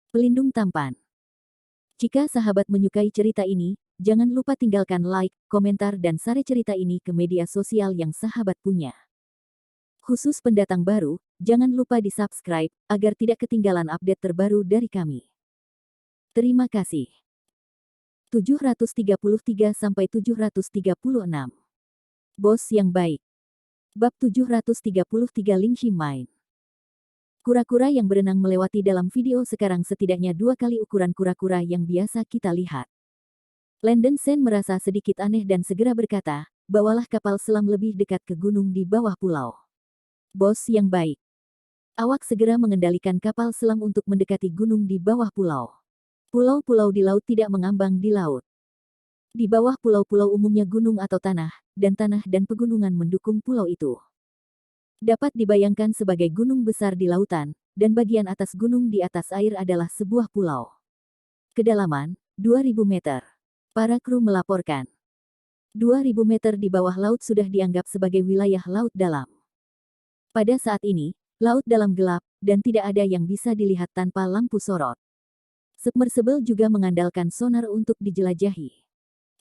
Pelindung tampan. Jika sahabat menyukai cerita ini, jangan lupa tinggalkan like, komentar dan share cerita ini ke media sosial yang sahabat punya. Khusus pendatang baru, jangan lupa di-subscribe, agar tidak ketinggalan update terbaru dari kami. Terima kasih. 733-736. Bos yang baik. Bab 733 Lingxi Main. Kura-kura yang berenang melewati dalam video sekarang setidaknya 2 kali ukuran kura-kura yang biasa kita lihat. Landon Sen merasa sedikit aneh dan segera berkata, bawalah kapal selam lebih dekat ke gunung di bawah pulau. Bos yang baik. Awak segera mengendalikan kapal selam untuk mendekati gunung di bawah pulau. Pulau-pulau di laut tidak mengambang di laut. Di bawah pulau-pulau umumnya gunung atau tanah dan pegunungan mendukung pulau itu. Dapat dibayangkan sebagai gunung besar di lautan, dan bagian atas gunung di atas air adalah sebuah pulau. Kedalaman, 2000 meter. Para kru melaporkan. 2000 meter di bawah laut sudah dianggap sebagai wilayah laut dalam. Pada saat ini, laut dalam gelap, dan tidak ada yang bisa dilihat tanpa lampu sorot. Submersible juga mengandalkan sonar untuk dijelajahi.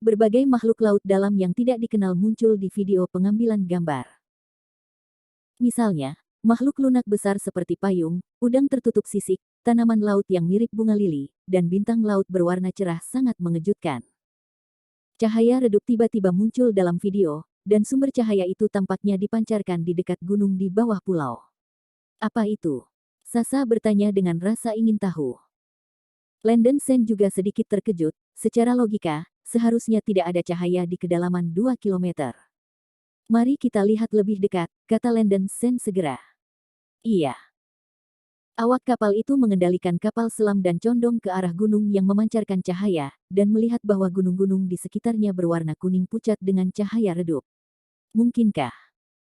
Berbagai makhluk laut dalam yang tidak dikenal muncul di video pengambilan gambar. Misalnya, makhluk lunak besar seperti payung, udang tertutup sisik, tanaman laut yang mirip bunga lili, dan bintang laut berwarna cerah sangat mengejutkan. Cahaya redup tiba-tiba muncul dalam video, dan sumber cahaya itu tampaknya dipancarkan di dekat gunung di bawah pulau. Apa itu? Sasa bertanya dengan rasa ingin tahu. Landon Sen juga sedikit terkejut, secara logika, seharusnya tidak ada cahaya di kedalaman 2 kilometer. Mari kita lihat lebih dekat, kata Landon Sen segera. Iya. Awak kapal itu mengendalikan kapal selam dan condong ke arah gunung yang memancarkan cahaya, dan melihat bahwa gunung-gunung di sekitarnya berwarna kuning pucat dengan cahaya redup. Mungkinkah?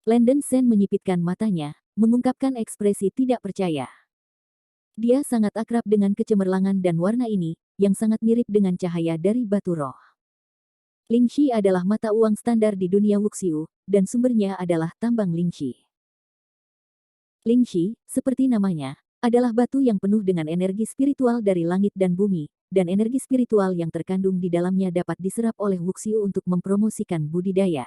Landon Sen menyipitkan matanya, mengungkapkan ekspresi tidak percaya. Dia sangat akrab dengan kecemerlangan dan warna ini, yang sangat mirip dengan cahaya dari batu roh. Lingxi adalah mata uang standar di dunia Wuxiu, dan sumbernya adalah tambang Lingxi. Lingxi, seperti namanya, adalah batu yang penuh dengan energi spiritual dari langit dan bumi, dan energi spiritual yang terkandung di dalamnya dapat diserap oleh Wuxiu untuk mempromosikan budidaya.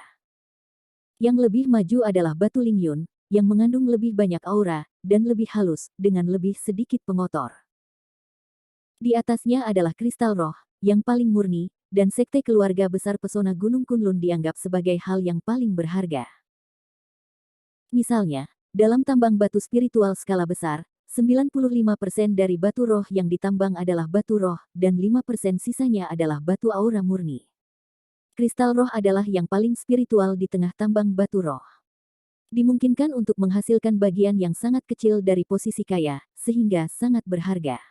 Yang lebih maju adalah batu Lingyun, yang mengandung lebih banyak aura, dan lebih halus, dengan lebih sedikit pengotor. Di atasnya adalah kristal roh, yang paling murni, dan sekte keluarga besar pesona Gunung Kunlun dianggap sebagai hal yang paling berharga. Misalnya, dalam tambang batu spiritual skala besar, 95% dari batu roh yang ditambang adalah batu roh, dan 5% sisanya adalah batu aura murni. Kristal roh adalah yang paling spiritual di tengah tambang batu roh. Dimungkinkan untuk menghasilkan bagian yang sangat kecil dari posisi kaya, sehingga sangat berharga.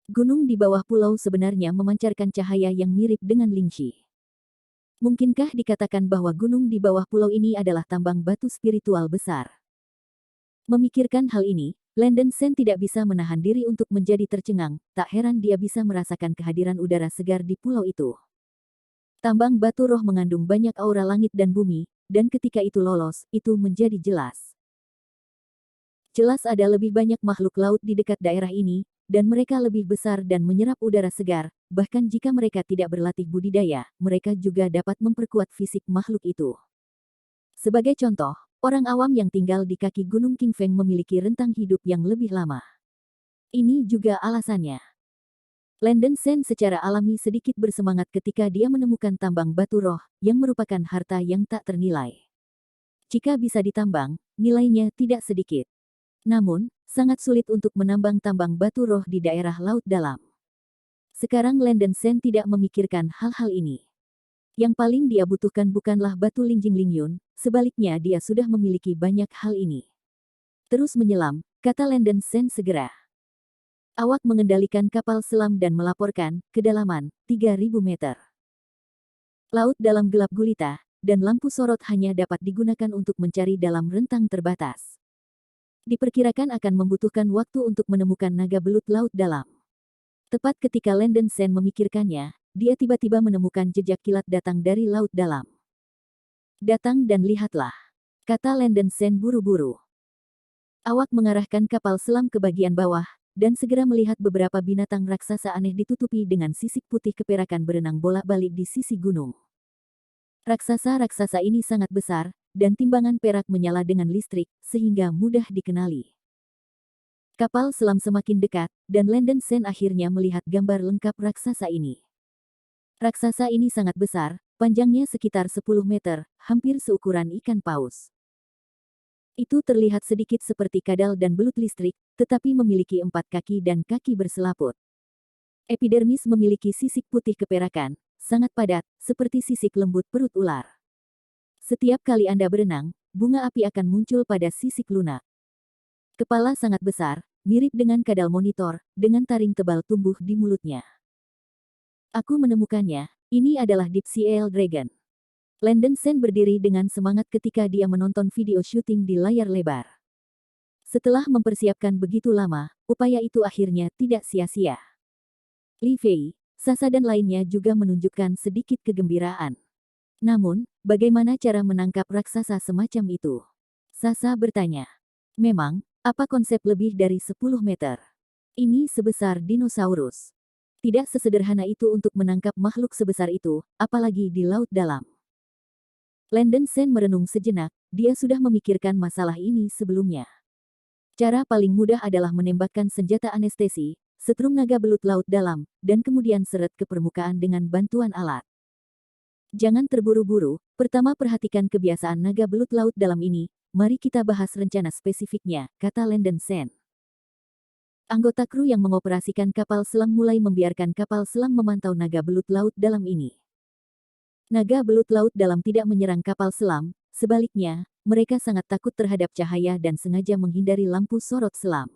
Gunung di bawah pulau sebenarnya memancarkan cahaya yang mirip dengan Lingxi. Mungkinkah dikatakan bahwa gunung di bawah pulau ini adalah tambang batu spiritual besar? Memikirkan hal ini, Landon Sen tidak bisa menahan diri untuk menjadi tercengang, tak heran dia bisa merasakan kehadiran udara segar di pulau itu. Tambang batu roh mengandung banyak aura langit dan bumi, dan ketika itu lolos, itu menjadi jelas. Jelas ada lebih banyak makhluk laut di dekat daerah ini, dan mereka lebih besar dan menyerap udara segar, bahkan jika mereka tidak berlatih budidaya, mereka juga dapat memperkuat fisik makhluk itu. Sebagai contoh, orang awam yang tinggal di kaki Gunung Qingfeng memiliki rentang hidup yang lebih lama. Ini juga alasannya. Landon Sen secara alami sedikit bersemangat ketika dia menemukan tambang batu roh, yang merupakan harta yang tak ternilai. Jika bisa ditambang, nilainya tidak sedikit. Namun, sangat sulit untuk menambang tambang batu roh di daerah laut dalam. Sekarang Landon Sen tidak memikirkan hal-hal ini. Yang paling dia butuhkan bukanlah batu Lingjing Lingyun, sebaliknya dia sudah memiliki banyak hal ini. Terus menyelam, kata Landon Sen segera. Awak mengendalikan kapal selam dan melaporkan, kedalaman, 3000 meter. Laut dalam gelap gulita, dan lampu sorot hanya dapat digunakan untuk mencari dalam rentang terbatas. Diperkirakan akan membutuhkan waktu untuk menemukan naga belut laut dalam. Tepat ketika Landon Sen memikirkannya, dia tiba-tiba menemukan jejak kilat datang dari laut dalam. Datang dan lihatlah, kata Landon Sen buru-buru. Awak mengarahkan kapal selam ke bagian bawah, dan segera melihat beberapa binatang raksasa aneh ditutupi dengan sisik putih keperakan berenang bolak-balik di sisi gunung. Raksasa-raksasa ini sangat besar, dan timbangan perak menyala dengan listrik, sehingga mudah dikenali. Kapal selam semakin dekat, dan Landon Sen akhirnya melihat gambar lengkap raksasa ini. Raksasa ini sangat besar, panjangnya sekitar 10 meter, hampir seukuran ikan paus. Itu terlihat sedikit seperti kadal dan belut listrik, tetapi memiliki 4 kaki dan kaki berselaput. Epidermis memiliki sisik putih keperakan, sangat padat, seperti sisik lembut perut ular. Setiap kali Anda berenang, bunga api akan muncul pada sisik lunak. Kepala sangat besar, mirip dengan kadal monitor, dengan taring tebal tumbuh di mulutnya. Aku menemukannya, ini adalah Deep Sea Dragon. Landon Sen berdiri dengan semangat ketika dia menonton video syuting di layar lebar. Setelah mempersiapkan begitu lama, upaya itu akhirnya tidak sia-sia. Li Fei, Sasa dan lainnya juga menunjukkan sedikit kegembiraan. Namun, bagaimana cara menangkap raksasa semacam itu? Sasa bertanya. Memang, apa konsep lebih dari 10 meter? Ini sebesar dinosaurus. Tidak sesederhana itu untuk menangkap makhluk sebesar itu, apalagi di laut dalam. Landon Sen merenung sejenak, dia sudah memikirkan masalah ini sebelumnya. Cara paling mudah adalah menembakkan senjata anestesi, setrum naga belut laut dalam, dan kemudian seret ke permukaan dengan bantuan alat. Jangan terburu-buru, pertama perhatikan kebiasaan naga belut laut dalam ini, mari kita bahas rencana spesifiknya, kata Landon Sen. Anggota kru yang mengoperasikan kapal selam mulai membiarkan kapal selam memantau naga belut laut dalam ini. Naga belut laut dalam tidak menyerang kapal selam, sebaliknya, mereka sangat takut terhadap cahaya dan sengaja menghindari lampu sorot selam.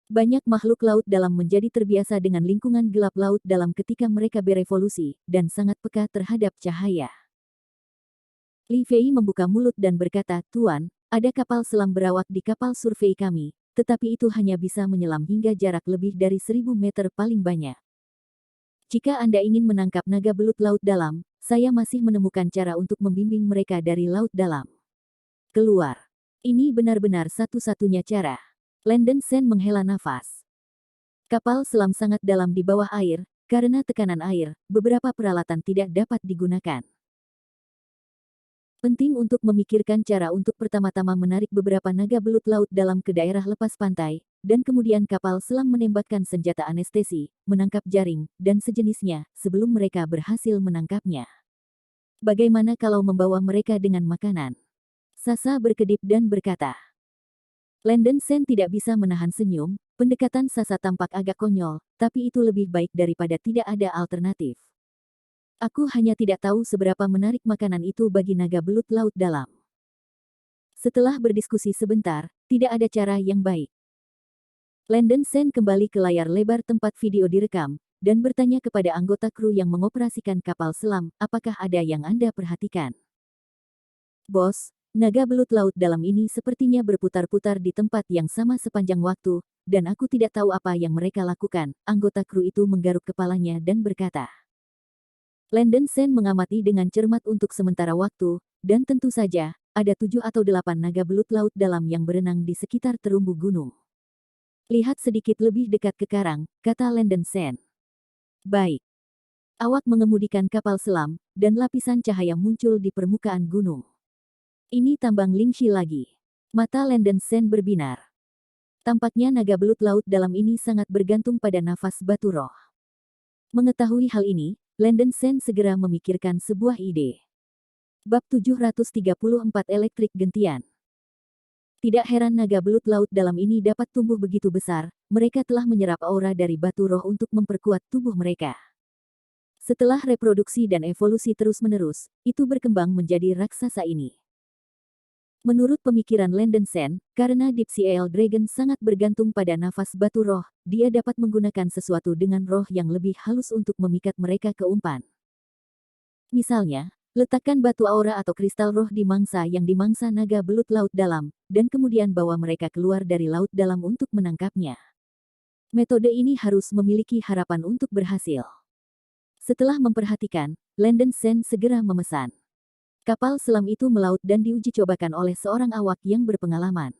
Banyak makhluk laut dalam menjadi terbiasa dengan lingkungan gelap laut dalam ketika mereka berevolusi, dan sangat peka terhadap cahaya. Li Fei membuka mulut dan berkata, "Tuan, ada kapal selam berawak di kapal survei kami, tetapi itu hanya bisa menyelam hingga jarak lebih dari 1000 meter paling banyak. Jika Anda ingin menangkap naga belut laut dalam, saya masih menemukan cara untuk membimbing mereka dari laut dalam. Keluar. Ini benar-benar satu-satunya cara." Landon Sen menghela nafas. Kapal selam sangat dalam di bawah air, karena tekanan air, beberapa peralatan tidak dapat digunakan. Penting untuk memikirkan cara untuk pertama-tama menarik beberapa naga belut laut dalam ke daerah lepas pantai, dan kemudian kapal selam menembakkan senjata anestesi, menangkap jaring, dan sejenisnya, sebelum mereka berhasil menangkapnya. Bagaimana kalau membawa mereka dengan makanan? Sasa berkedip dan berkata. Landon Sen tidak bisa menahan senyum, pendekatan Sasa tampak agak konyol, tapi itu lebih baik daripada tidak ada alternatif. Aku hanya tidak tahu seberapa menarik makanan itu bagi naga belut laut dalam. Setelah berdiskusi sebentar, tidak ada cara yang baik. Landon Sen kembali ke layar lebar tempat video direkam, dan bertanya kepada anggota kru yang mengoperasikan kapal selam, apakah ada yang Anda perhatikan? Bos, naga belut laut dalam ini sepertinya berputar-putar di tempat yang sama sepanjang waktu, dan aku tidak tahu apa yang mereka lakukan. Anggota kru itu menggaruk kepalanya dan berkata. Landon Sen mengamati dengan cermat untuk sementara waktu, dan tentu saja, ada 7 atau 8 naga belut laut dalam yang berenang di sekitar terumbu gunung. Lihat sedikit lebih dekat ke karang, kata Landon Sen. Baik. Awak mengemudikan kapal selam, dan lapisan cahaya muncul di permukaan gunung. Ini tambang Lingxi lagi. Mata Landon Sen berbinar. Tampaknya naga belut laut dalam ini sangat bergantung pada nafas batu roh. Mengetahui hal ini, Landon Sen segera memikirkan sebuah ide. Bab 734 Elektrik Gentian. Tidak heran naga belut laut dalam ini dapat tumbuh begitu besar, mereka telah menyerap aura dari batu roh untuk memperkuat tubuh mereka. Setelah reproduksi dan evolusi terus-menerus, itu berkembang menjadi raksasa ini. Menurut pemikiran Landon Sen, karena Deep Sea Dragon sangat bergantung pada nafas batu roh, dia dapat menggunakan sesuatu dengan roh yang lebih halus untuk memikat mereka ke umpan. Misalnya, letakkan batu aura atau kristal roh di mangsa yang dimangsa naga belut laut dalam, dan kemudian bawa mereka keluar dari laut dalam untuk menangkapnya. Metode ini harus memiliki harapan untuk berhasil. Setelah memperhatikan, Landon Sen segera memesan. Kapal selam itu melaut dan diuji cobakan oleh seorang awak yang berpengalaman.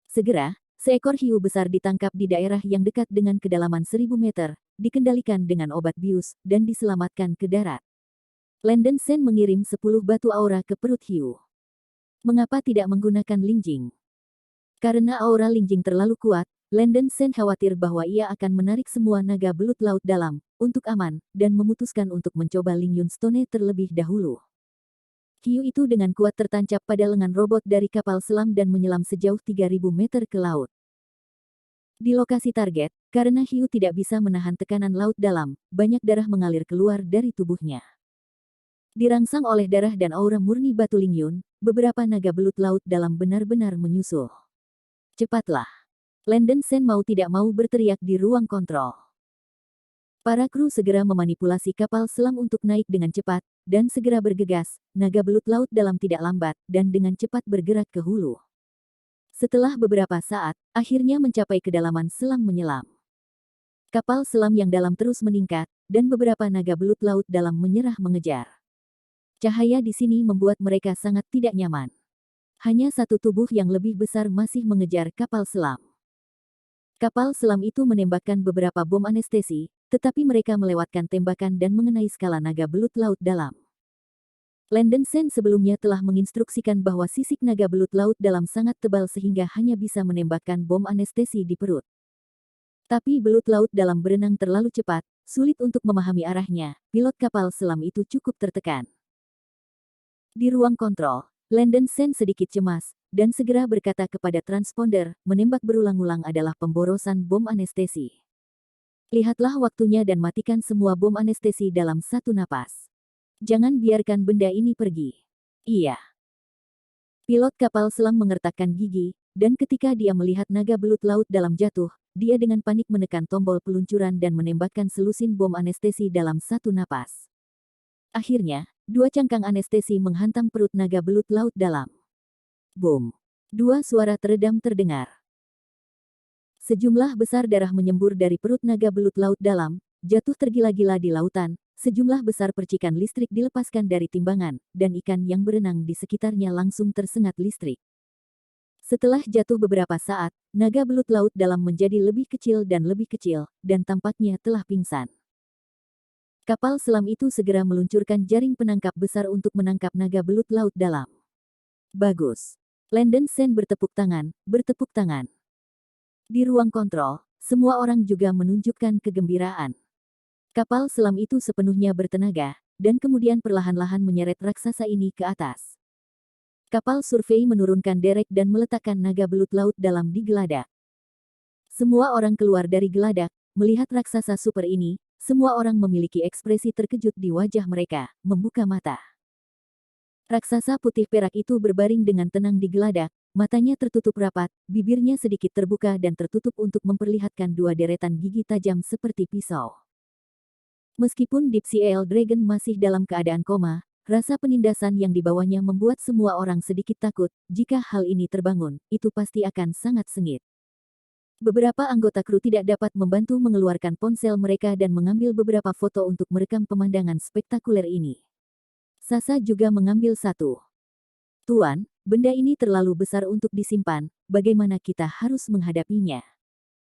Segera, Seekor hiu besar ditangkap di daerah yang dekat dengan kedalaman 1000 meter, dikendalikan dengan obat bius, dan diselamatkan ke darat. Landon Sen mengirim 10 batu aura ke perut hiu. Mengapa tidak menggunakan Lingjing? Karena aura Lingjing terlalu kuat, Landon Sen khawatir bahwa ia akan menarik semua naga belut laut dalam, untuk aman, dan memutuskan untuk mencoba Lingyun Stone terlebih dahulu. Hiu itu dengan kuat tertancap pada lengan robot dari kapal selam dan menyelam sejauh 3000 meter ke laut. Di lokasi target, karena hiu tidak bisa menahan tekanan laut dalam, banyak darah mengalir keluar dari tubuhnya. Dirangsang oleh darah dan aura murni batu Lingyun, beberapa naga belut laut dalam benar-benar menyusul. Cepatlah! Landon Sen mau tidak mau berteriak di ruang kontrol. Para kru segera memanipulasi kapal selam untuk naik dengan cepat, dan segera bergegas, naga belut laut dalam tidak lambat, dan dengan cepat bergerak ke hulu. Setelah beberapa saat, akhirnya mencapai kedalaman selam menyelam. Kapal selam yang dalam terus meningkat, dan beberapa naga belut laut dalam menyerah mengejar. Cahaya di sini membuat mereka sangat tidak nyaman. Hanya satu tubuh yang lebih besar masih mengejar kapal selam. Kapal selam itu menembakkan beberapa bom anestesi, tetapi mereka melewatkan tembakan dan mengenai skala naga belut laut dalam. Landon Sen sebelumnya telah menginstruksikan bahwa sisik naga belut laut dalam sangat tebal sehingga hanya bisa menembakkan bom anestesi di perut. Tapi belut laut dalam berenang terlalu cepat, sulit untuk memahami arahnya, pilot kapal selam itu cukup tertekan. Di ruang kontrol, Landon Sen sedikit cemas, dan segera berkata kepada transponder, menembak berulang-ulang adalah pemborosan bom anestesi. Lihatlah waktunya dan matikan semua bom anestesi dalam satu napas. Jangan biarkan benda ini pergi. Iya. Pilot kapal selam mengertakkan gigi, dan ketika dia melihat naga belut laut dalam jatuh, dia dengan panik menekan tombol peluncuran dan menembakkan selusin bom anestesi dalam satu napas. Akhirnya, 2 cangkang anestesi menghantam perut naga belut laut dalam. Boom! 2 suara teredam terdengar. Sejumlah besar darah menyembur dari perut naga belut laut dalam, jatuh tergila-gila di lautan, sejumlah besar percikan listrik dilepaskan dari timbangan, dan ikan yang berenang di sekitarnya langsung tersengat listrik. Setelah jatuh beberapa saat, naga belut laut dalam menjadi lebih kecil, dan tampaknya telah pingsan. Kapal selam itu segera meluncurkan jaring penangkap besar untuk menangkap naga belut laut dalam. Bagus. Landon Sen bertepuk tangan. Di ruang kontrol, semua orang juga menunjukkan kegembiraan. Kapal selam itu sepenuhnya bertenaga, dan kemudian perlahan-lahan menyeret raksasa ini ke atas. Kapal survei menurunkan derek dan meletakkan naga belut laut dalam di geladak. Semua orang keluar dari geladak, melihat raksasa super ini. Semua orang memiliki ekspresi terkejut di wajah mereka, membuka mata. Raksasa putih perak itu berbaring dengan tenang di geladak, matanya tertutup rapat, bibirnya sedikit terbuka dan tertutup untuk memperlihatkan 2 deretan gigi tajam seperti pisau. Meskipun Deep Sea Dragon masih dalam keadaan koma, rasa penindasan yang dibawanya membuat semua orang sedikit takut. Jika hal ini terbangun, itu pasti akan sangat sengit. Beberapa anggota kru tidak dapat membantu mengeluarkan ponsel mereka dan mengambil beberapa foto untuk merekam pemandangan spektakuler ini. Sasa juga mengambil satu. Tuan, benda ini terlalu besar untuk disimpan, bagaimana kita harus menghadapinya?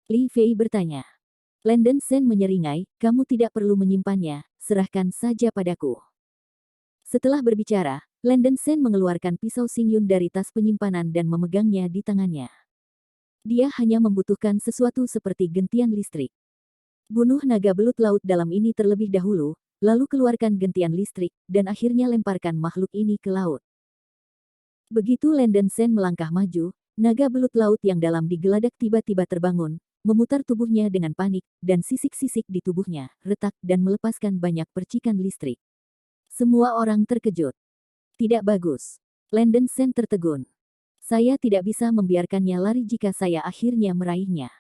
Li Fei bertanya. Landon Sen menyeringai, kamu tidak perlu menyimpannya, serahkan saja padaku. Setelah berbicara, Landon Sen mengeluarkan pisau Xingyun dari tas penyimpanan dan memegangnya di tangannya. Dia hanya membutuhkan sesuatu seperti gentian listrik. Bunuh naga belut laut dalam ini terlebih dahulu, lalu keluarkan gentian listrik, dan akhirnya lemparkan makhluk ini ke laut. Begitu Landon Sen melangkah maju, naga belut laut yang dalam di geladak tiba-tiba terbangun, memutar tubuhnya dengan panik, dan sisik-sisik di tubuhnya retak dan melepaskan banyak percikan listrik. Semua orang terkejut. Tidak bagus. Landon Sen tertegun. Saya tidak bisa membiarkannya lari jika saya akhirnya meraihnya.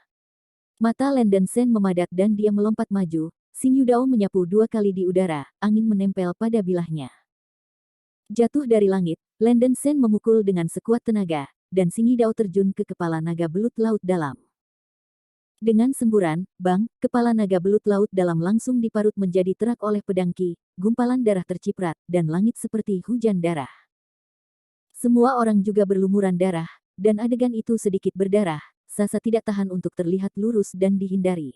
Mata Landon Sen memadat dan dia melompat maju. Xing Yudao menyapu 2 kali di udara, angin menempel pada bilahnya. Jatuh dari langit, Landon Sen memukul dengan sekuat tenaga, dan Xing Yudao terjun ke kepala naga belut laut dalam. Dengan semburan, bang, kepala naga belut laut dalam langsung diparut menjadi terak oleh pedang Qi, gumpalan darah terciprat, dan langit seperti hujan darah. Semua orang juga berlumuran darah, dan adegan itu sedikit berdarah, Sasa tidak tahan untuk terlihat lurus dan dihindari.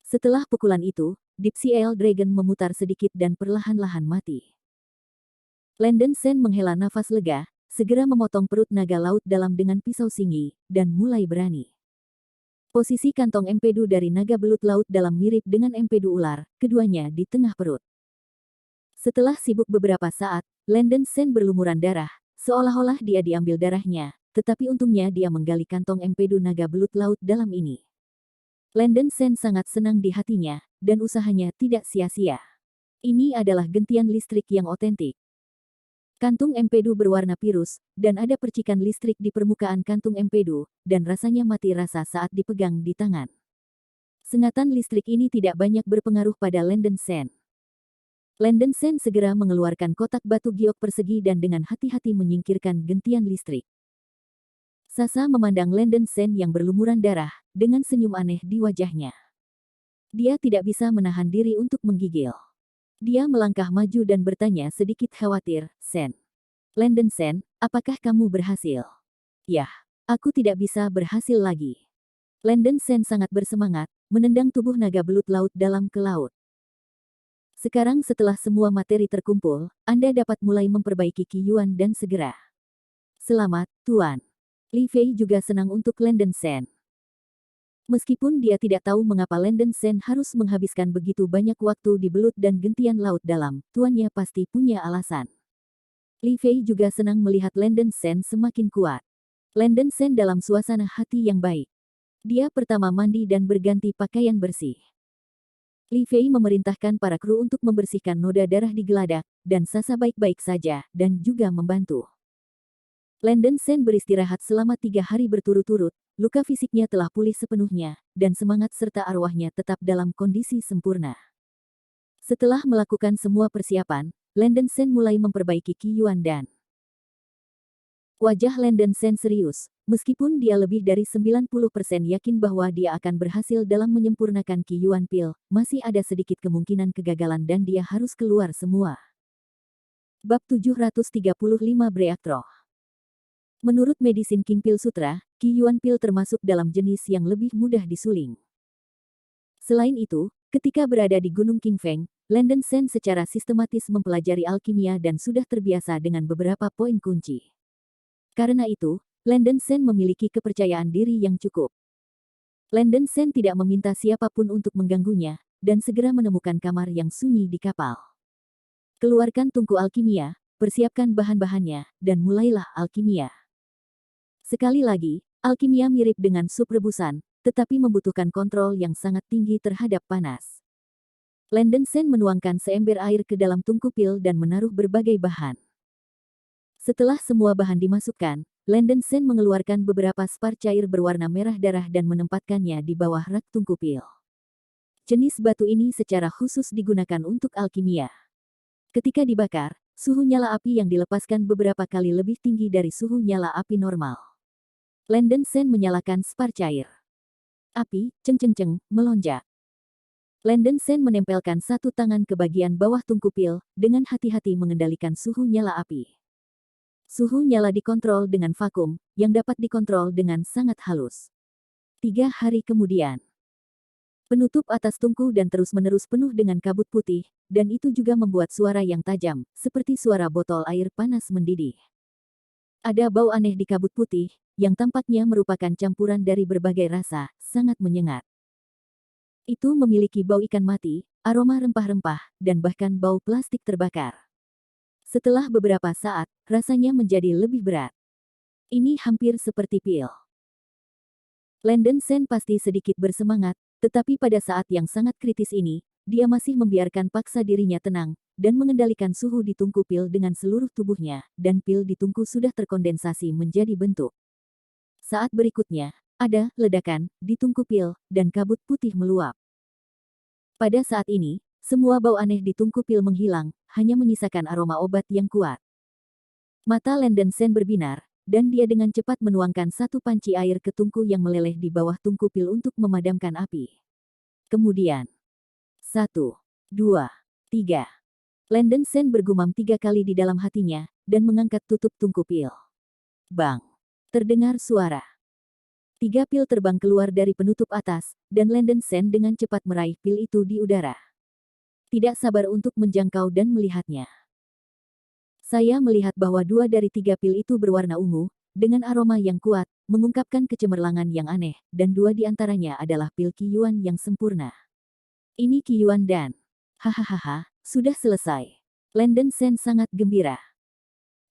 Setelah pukulan itu, Deep Sea Dragon memutar sedikit dan perlahan-lahan mati. Landon Sen menghela nafas lega, segera memotong perut naga laut dalam dengan pisau singgi, dan mulai berani. Posisi kantong empedu dari naga belut laut dalam mirip dengan empedu ular, keduanya di tengah perut. Setelah sibuk beberapa saat, Landon Sen berlumuran darah, seolah-olah dia diambil darahnya, tetapi untungnya dia menggali kantong empedu naga belut laut dalam ini. Landon Sen sangat senang di hatinya, dan usahanya tidak sia-sia. Ini adalah gentian listrik yang otentik. Kantung empedu berwarna pirus, dan ada percikan listrik di permukaan kantung empedu, dan rasanya mati rasa saat dipegang di tangan. Sengatan listrik ini tidak banyak berpengaruh pada Landon Sen. Landon Sen segera mengeluarkan kotak batu giok persegi dan dengan hati-hati menyingkirkan gentian listrik. Sasa memandang Landon Sen yang berlumuran darah, dengan senyum aneh di wajahnya. Dia tidak bisa menahan diri untuk menggigil. Dia melangkah maju dan bertanya sedikit khawatir, Sen. Landon Sen, apakah kamu berhasil? Yah, aku tidak bisa berhasil lagi. Landon Sen sangat bersemangat, menendang tubuh naga belut laut dalam ke laut. Sekarang setelah semua materi terkumpul, Anda dapat mulai memperbaiki Qi Yuan dan segera. Selamat, Tuan. Li Fei juga senang untuk Landon Sen. Meskipun dia tidak tahu mengapa Landon Sen harus menghabiskan begitu banyak waktu di belut dan gentian laut dalam, tuannya pasti punya alasan. Li Fei juga senang melihat Landon Sen semakin kuat. Landon Sen dalam suasana hati yang baik. Dia pertama mandi dan berganti pakaian bersih. Li Fei memerintahkan para kru untuk membersihkan noda darah di geladak, dan Sasa baik-baik saja, dan juga membantu. Landon Sen beristirahat selama 3 hari berturut-turut, luka fisiknya telah pulih sepenuhnya, dan semangat serta arwahnya tetap dalam kondisi sempurna. Setelah melakukan semua persiapan, Landon Sen mulai memperbaiki Qi Yuan dan wajah Landon Sen serius, meskipun dia lebih dari 90% yakin bahwa dia akan berhasil dalam menyempurnakan Qi Yuan Pil, masih ada sedikit kemungkinan kegagalan dan dia harus keluar semua. Bab 735 Breakthrough. Menurut Medicine King Pil Sutra, Qi Yuan Pil termasuk dalam jenis yang lebih mudah disuling. Selain itu, ketika berada di Gunung Qingfeng, Landon Sen secara sistematis mempelajari alkimia dan sudah terbiasa dengan beberapa poin kunci. Karena itu, Landon Sen memiliki kepercayaan diri yang cukup. Landon Sen tidak meminta siapapun untuk mengganggunya, dan segera menemukan kamar yang sunyi di kapal. Keluarkan tungku alkimia, persiapkan bahan-bahannya, dan mulailah alkimia. Sekali lagi, alkimia mirip dengan sup rebusan, tetapi membutuhkan kontrol yang sangat tinggi terhadap panas. Landon Sen menuangkan seember air ke dalam tungku pil dan menaruh berbagai bahan. Setelah semua bahan dimasukkan, Landon Sen mengeluarkan beberapa spar cair berwarna merah darah dan menempatkannya di bawah rak tungku pil. Jenis batu ini secara khusus digunakan untuk alkimia. Ketika dibakar, suhu nyala api yang dilepaskan beberapa kali lebih tinggi dari suhu nyala api normal. Landon Sen menyalakan spar cair. Api, ceng-ceng-ceng, melonjak. Landon Sen menempelkan satu tangan ke bagian bawah tungku pil, dengan hati-hati mengendalikan suhu nyala api. Suhu nyala dikontrol dengan vakum, yang dapat dikontrol dengan sangat halus. 3 hari kemudian, penutup atas tungku dan terus-menerus penuh dengan kabut putih, dan itu juga membuat suara yang tajam, seperti suara botol air panas mendidih. Ada bau aneh di kabut putih, yang tampaknya merupakan campuran dari berbagai rasa, sangat menyengat. Itu memiliki bau ikan mati, aroma rempah-rempah, dan bahkan bau plastik terbakar. Setelah beberapa saat, rasanya menjadi lebih berat. Ini hampir seperti pil. Landon Sen pasti sedikit bersemangat, tetapi pada saat yang sangat kritis ini, dia masih membiarkan paksa dirinya tenang, dan mengendalikan suhu di tungku pil dengan seluruh tubuhnya, dan pil di tungku sudah terkondensasi menjadi bentuk. Saat berikutnya, ada ledakan di tungku pil, dan kabut putih meluap. Pada saat ini, semua bau aneh di tungku pil menghilang, hanya menyisakan aroma obat yang kuat. Mata Landon Sen berbinar, dan dia dengan cepat menuangkan satu panci air ke tungku yang meleleh di bawah tungku pil untuk memadamkan api. Kemudian, 1, 2, 3. Landon Sen bergumam 3 kali di dalam hatinya, dan mengangkat tutup tungku pil. Bang! Terdengar suara. 3 pil terbang keluar dari penutup atas, dan Landon Shen dengan cepat meraih pil itu di udara. Tidak sabar untuk menjangkau dan melihatnya. Saya melihat bahwa 2 dari 3 pil itu berwarna ungu, dengan aroma yang kuat, mengungkapkan kecemerlangan yang aneh, dan 2 di antaranya adalah pil Qiyuan yang sempurna. Ini Qiyuan dan... Hahaha, sudah selesai. Landon Shen sangat gembira.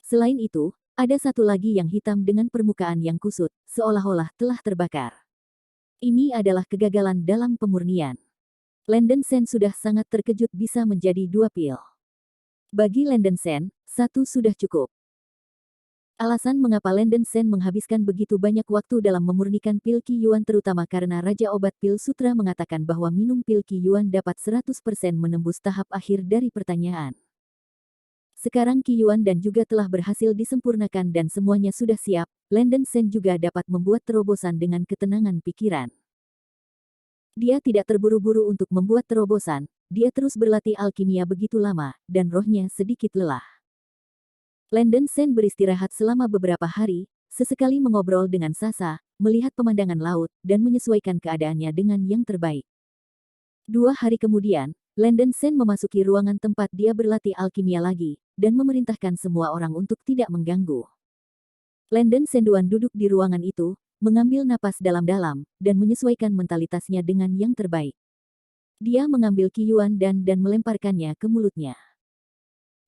Selain itu, ada satu lagi yang hitam dengan permukaan yang kusut, seolah-olah telah terbakar. Ini adalah kegagalan dalam pemurnian. Landon Shen sudah sangat terkejut bisa menjadi 2 pil. Bagi Landon Shen, 1 sudah cukup. Alasan mengapa Landon Shen menghabiskan begitu banyak waktu dalam memurnikan pil Qiyuan terutama karena Raja Obat Pil Sutra mengatakan bahwa minum pil Qiyuan dapat 100% menembus tahap akhir dari pertanyaan. Sekarang Qiyuan dan juga telah berhasil disempurnakan dan semuanya sudah siap, Landon Shen juga dapat membuat terobosan dengan ketenangan pikiran. Dia tidak terburu-buru untuk membuat terobosan, dia terus berlatih alkimia begitu lama, dan rohnya sedikit lelah. Landon Shen beristirahat selama beberapa hari, sesekali mengobrol dengan Sasa, melihat pemandangan laut, dan menyesuaikan keadaannya dengan yang terbaik. 2 hari kemudian, Landon Shen memasuki ruangan tempat dia berlatih alkimia lagi, dan memerintahkan semua orang untuk tidak mengganggu. Landon Shen duduk di ruangan itu, mengambil napas dalam-dalam, dan menyesuaikan mentalitasnya dengan yang terbaik. Dia mengambil Qiyuan dan melemparkannya ke mulutnya.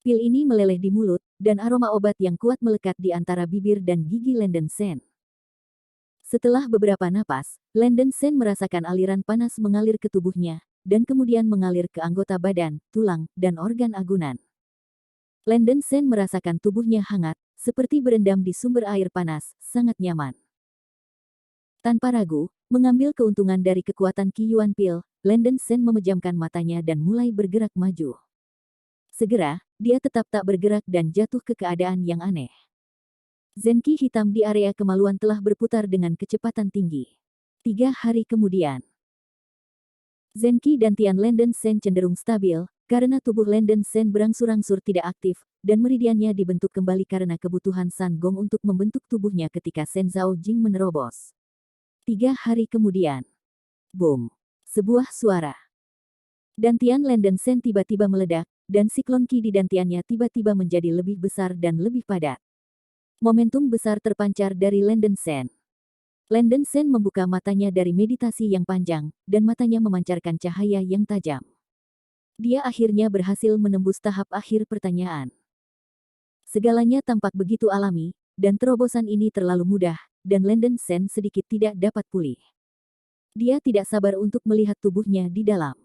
Pil ini meleleh di mulut, dan aroma obat yang kuat melekat di antara bibir dan gigi Landon Shen. Setelah beberapa napas, Landon Shen merasakan aliran panas mengalir ke tubuhnya, dan kemudian mengalir ke anggota badan, tulang, dan organ agunan. Landon Shen merasakan tubuhnya hangat, seperti berendam di sumber air panas, sangat nyaman. Tanpa ragu, mengambil keuntungan dari kekuatan Qiyuan Pil, Landon Shen memejamkan matanya dan mulai bergerak maju. Segera, dia tetap tak bergerak dan jatuh ke keadaan yang aneh. Zenki hitam di area kemaluan telah berputar dengan kecepatan tinggi. 3 hari kemudian, Zenki dan Tian Landon Shen cenderung stabil, karena tubuh Landon Shen berangsur-angsur tidak aktif, dan meridiannya dibentuk kembali karena kebutuhan San Gong untuk membentuk tubuhnya ketika Shen Zhao Jing menerobos. 3 hari kemudian, boom, sebuah suara. Dantian Landon Shen tiba-tiba meledak, dan siklon Qi di dantiannya tiba-tiba menjadi lebih besar dan lebih padat. Momentum besar terpancar dari Landon Shen. Landon Shen membuka matanya dari meditasi yang panjang, dan matanya memancarkan cahaya yang tajam. Dia akhirnya berhasil menembus tahap akhir pertanyaan. Segalanya tampak begitu alami, dan terobosan ini terlalu mudah, dan Landon Shen sedikit tidak dapat pulih. Dia tidak sabar untuk melihat tubuhnya di dalam.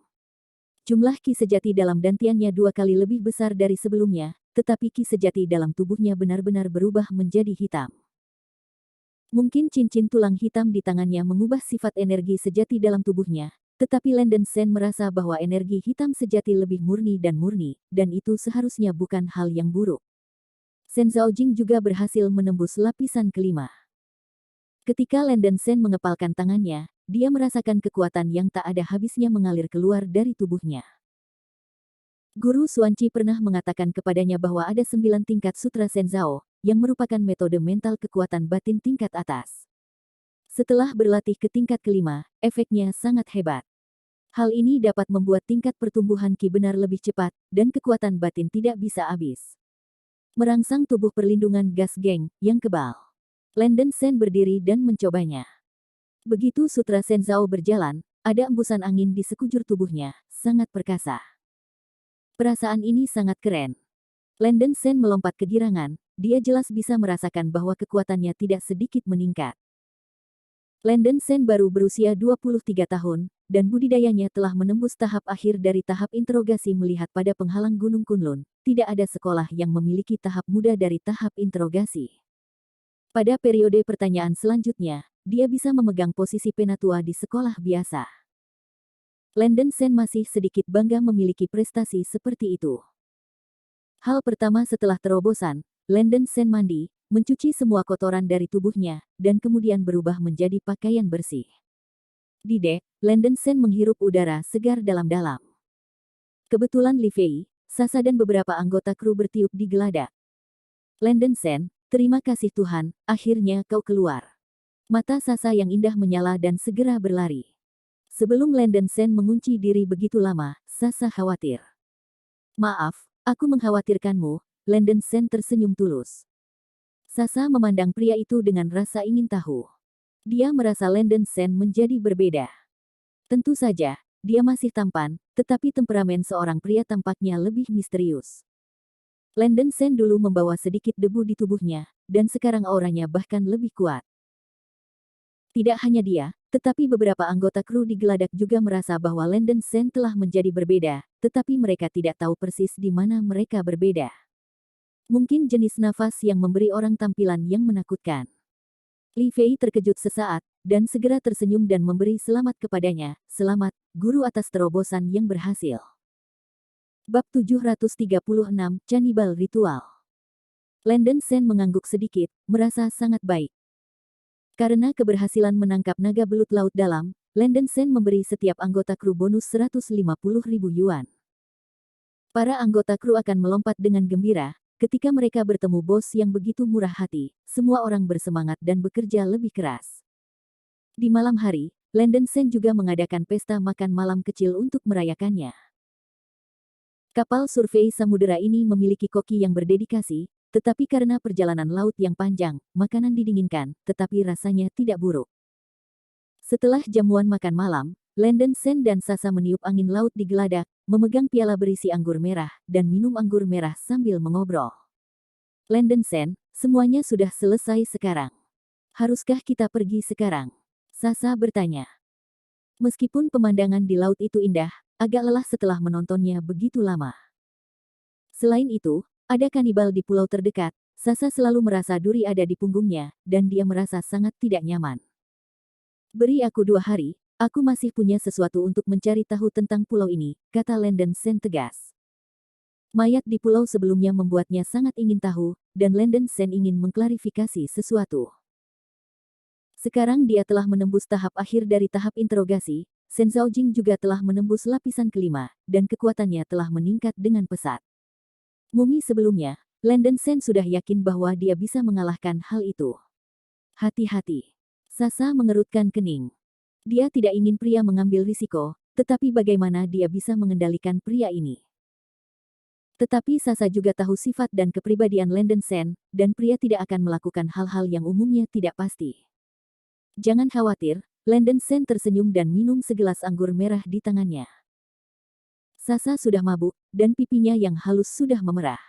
Jumlah Qi sejati dalam dantiannya 2 kali lebih besar dari sebelumnya, tetapi Qi sejati dalam tubuhnya benar-benar berubah menjadi hitam. Mungkin cincin tulang hitam di tangannya mengubah sifat energi sejati dalam tubuhnya, tetapi Landon Shen merasa bahwa energi hitam sejati lebih murni, dan itu seharusnya bukan hal yang buruk. Shen Zhaojing juga berhasil menembus lapisan kelima. Ketika Landon Shen mengepalkan tangannya, dia merasakan kekuatan yang tak ada habisnya mengalir keluar dari tubuhnya. Guru Xuanqi pernah mengatakan kepadanya bahwa ada 9 tingkat Sutra Shen Zhao, yang merupakan metode mental kekuatan batin tingkat atas. Setelah berlatih ke tingkat kelima, efeknya sangat hebat. Hal ini dapat membuat tingkat pertumbuhan Qi benar lebih cepat, dan kekuatan batin tidak bisa habis. Merangsang tubuh perlindungan gas geng, yang kebal. Landon Shen berdiri dan mencobanya. Begitu Sutra Shen Zhao berjalan, ada embusan angin di sekujur tubuhnya, sangat perkasa. Perasaan ini sangat keren. Landon Shen melompat kegirangan, dia jelas bisa merasakan bahwa kekuatannya tidak sedikit meningkat. Landon Shen baru berusia 23 tahun, dan budidayanya telah menembus tahap akhir dari tahap interogasi melihat pada penghalang Gunung Kunlun. Tidak ada sekolah yang memiliki tahap muda dari tahap interogasi. Pada periode pertanyaan selanjutnya, dia bisa memegang posisi penatua di sekolah biasa. Landon Shen masih sedikit bangga memiliki prestasi seperti itu. Hal pertama setelah terobosan, Landon Shen mandi, mencuci semua kotoran dari tubuhnya, dan kemudian berubah menjadi pakaian bersih. Di dek, Landon Shen menghirup udara segar dalam-dalam. Kebetulan Li Fei, Sasa dan beberapa anggota kru bertiup di geladak. Landon Shen, terima kasih Tuhan, akhirnya kau keluar. Mata Sasa yang indah menyala dan segera berlari. Sebelum Landon Sen mengunci diri begitu lama, Sasa khawatir. Maaf, aku mengkhawatirkanmu, Landon Sen tersenyum tulus. Sasa memandang pria itu dengan rasa ingin tahu. Dia merasa Landon Sen menjadi berbeda. Tentu saja, dia masih tampan, tetapi temperamen seorang pria tampaknya lebih misterius. Landon Sen dulu membawa sedikit debu di tubuhnya, dan sekarang auranya bahkan lebih kuat. Tidak hanya dia, tetapi beberapa anggota kru di Geladak juga merasa bahwa Landon Sen telah menjadi berbeda, tetapi mereka tidak tahu persis di mana mereka berbeda. Mungkin jenis nafas yang memberi orang tampilan yang menakutkan. Li Fei terkejut sesaat, dan segera tersenyum dan memberi selamat kepadanya. Selamat, guru atas terobosan yang berhasil. Bab 736, Cannibal Ritual. Landon Sen mengangguk sedikit, merasa sangat baik. Karena keberhasilan menangkap naga belut laut dalam, Landon Sen memberi setiap anggota kru bonus 150.000 yuan. Para anggota kru akan melompat dengan gembira, ketika mereka bertemu bos yang begitu murah hati, semua orang bersemangat dan bekerja lebih keras. Di malam hari, Landon Sen juga mengadakan pesta makan malam kecil untuk merayakannya. Kapal survei samudera ini memiliki koki yang berdedikasi, tetapi karena perjalanan laut yang panjang, makanan didinginkan, tetapi rasanya tidak buruk. Setelah jamuan makan malam, Landon Sen dan Sasa meniup angin laut di Geladak, memegang piala berisi anggur merah, dan minum anggur merah sambil mengobrol. Landon Sen, semuanya sudah selesai sekarang. Haruskah kita pergi sekarang? Sasa bertanya. Meskipun pemandangan di laut itu indah, agak lelah setelah menontonnya begitu lama. Selain itu, ada kanibal di pulau terdekat. Sasa selalu merasa duri ada di punggungnya, dan dia merasa sangat tidak nyaman. Beri aku 2 hari, aku masih punya sesuatu untuk mencari tahu tentang pulau ini, kata Landon Sen tegas. Mayat di pulau sebelumnya membuatnya sangat ingin tahu, dan Landon Sen ingin mengklarifikasi sesuatu. Sekarang dia telah menembus tahap akhir dari tahap interogasi, Sen Zhaojing juga telah menembus lapisan kelima, dan kekuatannya telah meningkat dengan pesat. Mumi sebelumnya, Landon Sen sudah yakin bahwa dia bisa mengalahkan hal itu. Hati-hati. Sasa mengerutkan kening. Dia tidak ingin pria mengambil risiko, tetapi bagaimana dia bisa mengendalikan pria ini? Tetapi Sasa juga tahu sifat dan kepribadian Landon Sen, dan pria tidak akan melakukan hal-hal yang umumnya tidak pasti. Jangan khawatir, Landon Sen tersenyum dan minum segelas anggur merah di tangannya. Sasa sudah mabuk, dan pipinya yang halus sudah memerah.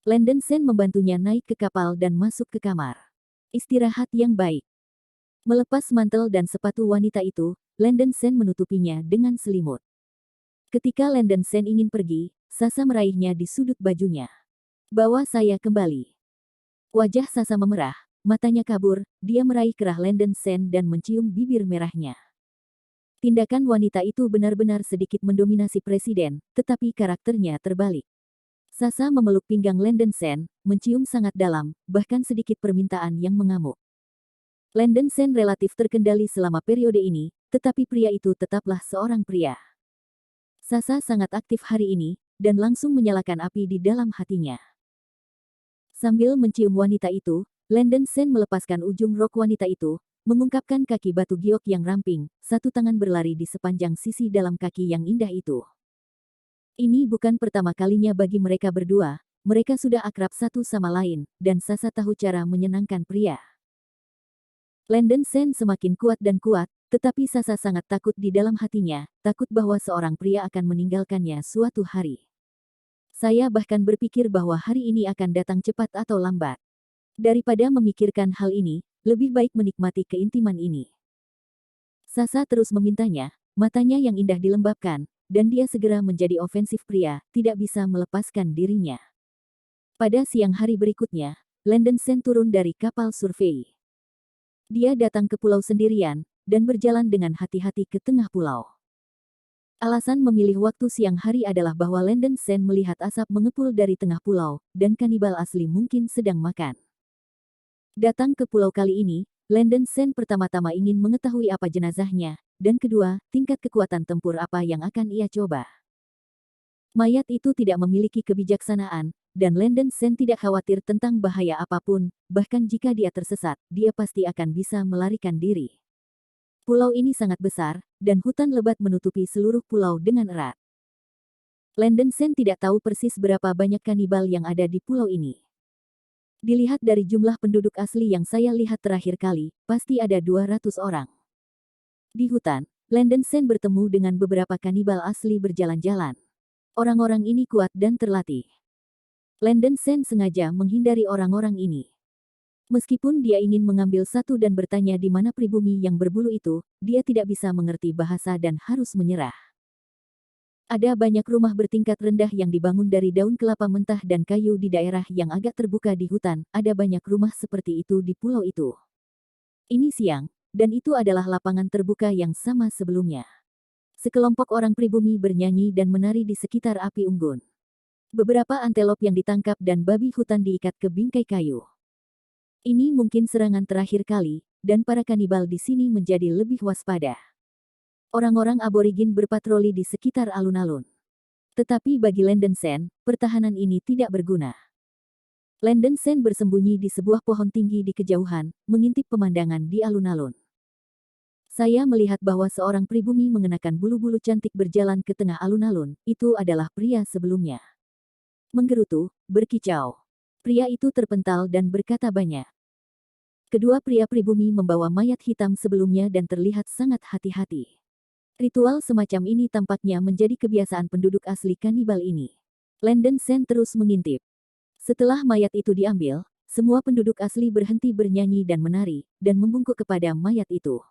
Landon Sen membantunya naik ke kapal dan masuk ke kamar. Istirahat yang baik. Melepas mantel dan sepatu wanita itu, Landon Sen menutupinya dengan selimut. Ketika Landon Sen ingin pergi, Sasa meraihnya di sudut bajunya. Bawa saya kembali. Wajah Sasa memerah, matanya kabur, dia meraih kerah Landon Sen dan mencium bibir merahnya. Tindakan wanita itu benar-benar sedikit mendominasi presiden, tetapi karakternya terbalik. Sasa memeluk pinggang Landon Sen, mencium sangat dalam, bahkan sedikit permintaan yang mengamuk. Landon Sen relatif terkendali selama periode ini, tetapi pria itu tetaplah seorang pria. Sasa sangat aktif hari ini, dan langsung menyalakan api di dalam hatinya. Sambil mencium wanita itu, Landon Sen melepaskan ujung rok wanita itu, mengungkapkan kaki batu giok yang ramping, satu tangan berlari di sepanjang sisi dalam kaki yang indah itu. Ini bukan pertama kalinya bagi mereka berdua, mereka sudah akrab satu sama lain, dan Sasa tahu cara menyenangkan pria. Landon Sen semakin kuat dan kuat, tetapi Sasa sangat takut di dalam hatinya, takut bahwa seorang pria akan meninggalkannya suatu hari. Saya bahkan berpikir bahwa hari ini akan datang cepat atau lambat. Daripada memikirkan hal ini, lebih baik menikmati keintiman ini. Sasa terus memintanya, matanya yang indah dilembabkan, dan dia segera menjadi ofensif pria, tidak bisa melepaskan dirinya. Pada siang hari berikutnya, Landon Sen turun dari kapal survei. Dia datang ke pulau sendirian, dan berjalan dengan hati-hati ke tengah pulau. Alasan memilih waktu siang hari adalah bahwa Landon Sen melihat asap mengepul dari tengah pulau, dan kanibal asli mungkin sedang makan. Datang ke pulau kali ini, Landon Sen pertama-tama ingin mengetahui apa jenazahnya, dan kedua, tingkat kekuatan tempur apa yang akan ia coba. Mayat itu tidak memiliki kebijaksanaan, dan Landon Sen tidak khawatir tentang bahaya apapun, bahkan jika dia tersesat, dia pasti akan bisa melarikan diri. Pulau ini sangat besar, dan hutan lebat menutupi seluruh pulau dengan erat. Landon Sen tidak tahu persis berapa banyak kanibal yang ada di pulau ini. Dilihat dari jumlah penduduk asli yang saya lihat terakhir kali, pasti ada 200 orang. Di hutan, Landon Sen bertemu dengan beberapa kanibal asli berjalan-jalan. Orang-orang ini kuat dan terlatih. Landon Sen sengaja menghindari orang-orang ini. Meskipun dia ingin mengambil satu dan bertanya di mana pribumi yang berbulu itu, dia tidak bisa mengerti bahasa dan harus menyerah. Ada banyak rumah bertingkat rendah yang dibangun dari daun kelapa mentah dan kayu di daerah yang agak terbuka di hutan. Ada banyak rumah seperti itu di pulau itu. Ini siang, dan itu adalah lapangan terbuka yang sama sebelumnya. Sekelompok orang pribumi bernyanyi dan menari di sekitar api unggun. Beberapa antelop yang ditangkap dan babi hutan diikat ke bingkai kayu. Ini mungkin serangan terakhir kali, dan para kanibal di sini menjadi lebih waspada. Orang-orang aborigin berpatroli di sekitar alun-alun. Tetapi bagi Landon Sen, pertahanan ini tidak berguna. Landon Sen bersembunyi di sebuah pohon tinggi di kejauhan, mengintip pemandangan di alun-alun. Saya melihat bahwa seorang pribumi mengenakan bulu-bulu cantik berjalan ke tengah alun-alun. Itu adalah pria sebelumnya. Menggerutu, berkicau. Pria itu terpental dan berkata banyak. Kedua pria pribumi membawa mayat hitam sebelumnya dan terlihat sangat hati-hati. Ritual semacam ini tampaknya menjadi kebiasaan penduduk asli kanibal ini. Landon Sen terus mengintip. Setelah mayat itu diambil, semua penduduk asli berhenti bernyanyi dan menari, dan membungkuk kepada mayat itu.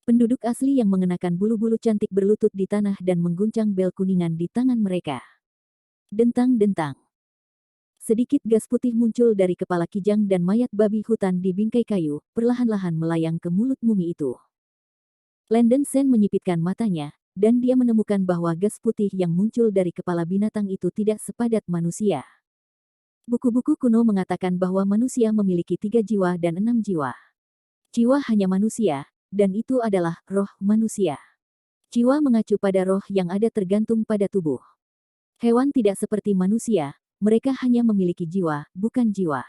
Penduduk asli yang mengenakan bulu-bulu cantik berlutut di tanah dan mengguncang bel kuningan di tangan mereka. Dentang-dentang. Sedikit gas putih muncul dari kepala kijang dan mayat babi hutan di bingkai kayu, perlahan-lahan melayang ke mulut mumi itu. Landon Sen menyipitkan matanya, dan dia menemukan bahwa gas putih yang muncul dari kepala binatang itu tidak sepadat manusia. Buku-buku kuno mengatakan bahwa manusia memiliki 3 jiwa dan 6 jiwa. Jiwa hanya manusia, dan itu adalah roh manusia. Jiwa mengacu pada roh yang ada tergantung pada tubuh. Hewan tidak seperti manusia, mereka hanya memiliki jiwa, bukan jiwa.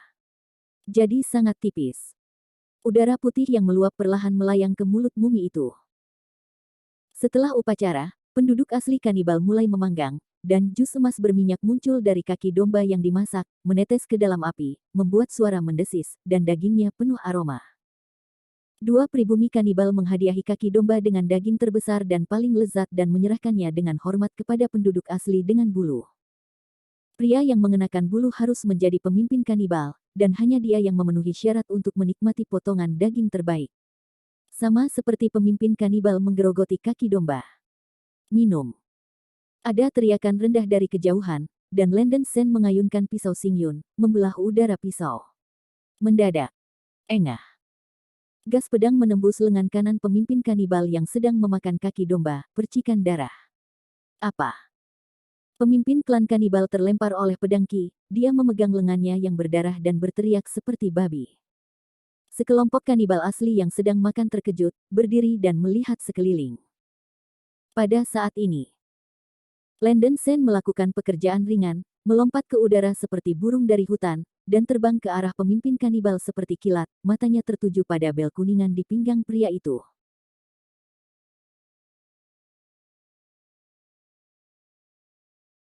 Jadi sangat tipis. Udara putih yang meluap perlahan melayang ke mulut mumi itu. Setelah upacara, penduduk asli kanibal mulai memanggang, dan jus emas berminyak muncul dari kaki domba yang dimasak, menetes ke dalam api, membuat suara mendesis, dan dagingnya penuh aroma. Dua pribumi kanibal menghadiahi kaki domba dengan daging terbesar dan paling lezat dan menyerahkannya dengan hormat kepada penduduk asli dengan bulu. Pria yang mengenakan bulu harus menjadi pemimpin kanibal, dan hanya dia yang memenuhi syarat untuk menikmati potongan daging terbaik. Sama seperti pemimpin kanibal menggerogoti kaki domba. Minum. Ada teriakan rendah dari kejauhan, dan Landon Sen mengayunkan pisau Xingyun, membelah udara pisau. Mendadak. Engah. Gas pedang menembus lengan kanan pemimpin kanibal yang sedang memakan kaki domba, percikan darah. Apa? Pemimpin klan kanibal terlempar oleh pedang Qi, dia memegang lengannya yang berdarah dan berteriak seperti babi. Sekelompok kanibal asli yang sedang makan terkejut, berdiri dan melihat sekeliling. Pada saat ini, Landon Sen melakukan pekerjaan ringan, melompat ke udara seperti burung dari hutan, dan terbang ke arah pemimpin kanibal seperti kilat, matanya tertuju pada bel kuningan di pinggang pria itu.